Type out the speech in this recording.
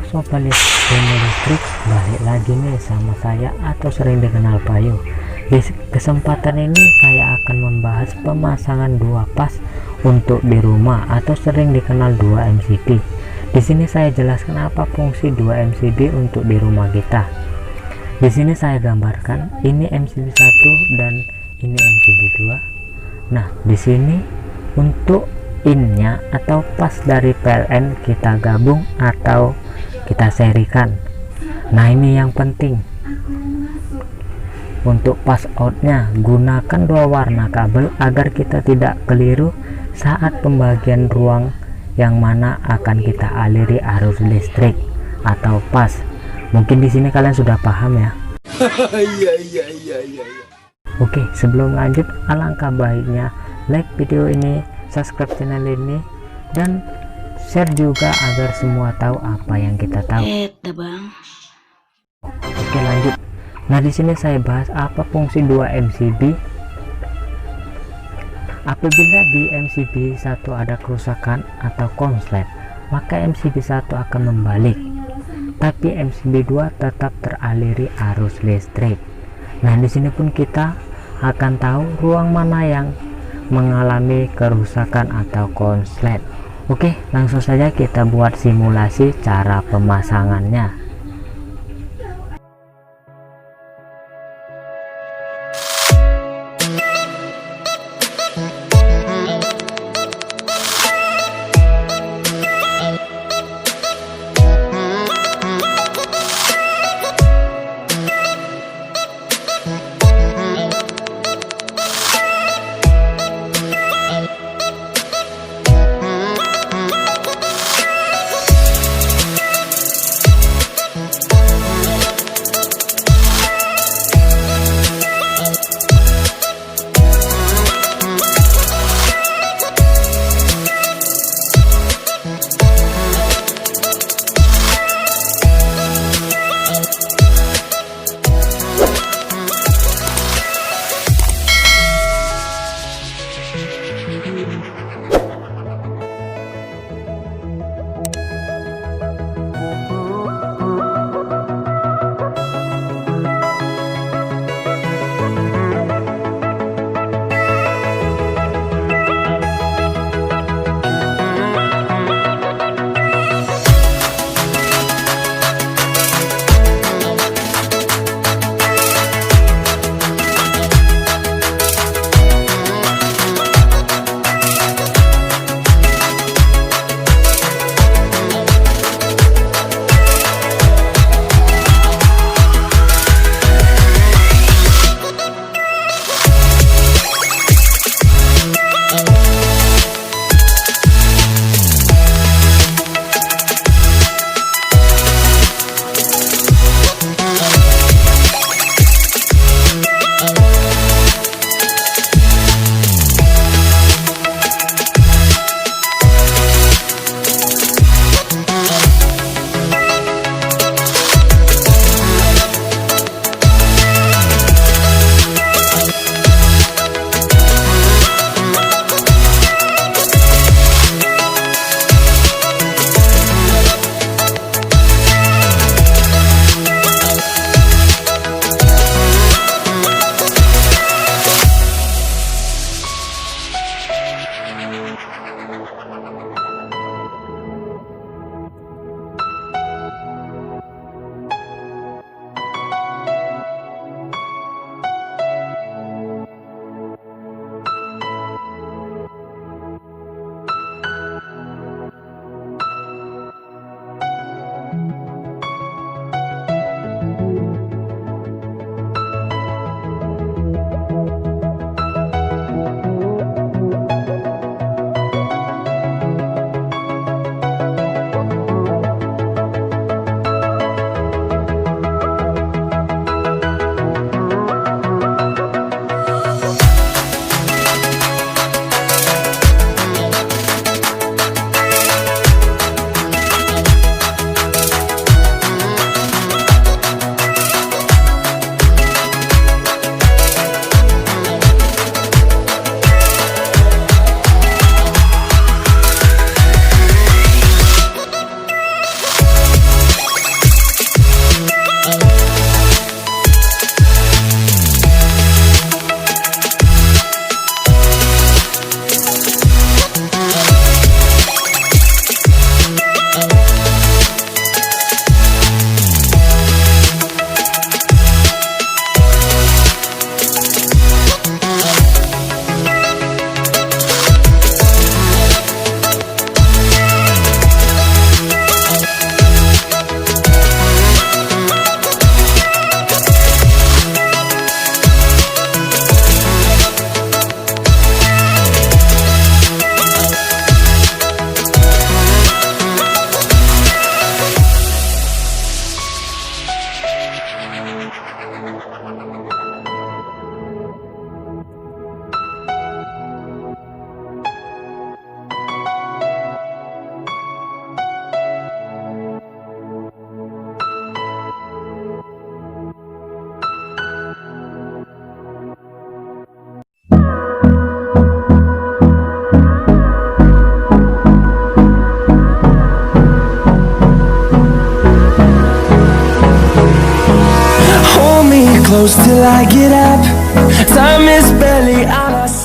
sobat listrik, balik lagi nih sama saya atau sering dikenal Bayu. Di kesempatan ini saya akan membahas pemasangan dua pas untuk di rumah atau sering dikenal 2 MCB. Di sini saya jelaskan apa fungsi 2 MCB untuk di rumah kita. Di sini saya gambarkan ini MCB 1 dan ini MCB 2. Nah, di sini untuk innya atau pas dari PLN kita gabung atau kita serikan. Nah, ini yang penting. Untuk pas outnya gunakan 2 warna kabel agar kita tidak keliru saat pembagian ruang yang mana akan kita aliri arus listrik atau pas. Mungkin di sini kalian sudah paham ya. Iya. Oke, sebelum lanjut alangkah baiknya like video ini, subscribe channel ini, dan share juga agar semua tahu apa yang kita tahu. Oke, lanjut. Nah, di sini saya bahas apa fungsi 2 MCB. Apabila di MCB 1 ada kerusakan atau konslet, maka MCB 1 akan membalik, tapi MCB 2 tetap teraliri arus listrik. Nah, di sini pun kita akan tahu ruang mana yang mengalami kerusakan atau konslet. Oke, langsung saja kita buat simulasi cara pemasangannya. close till I get up. Time is barely on our side.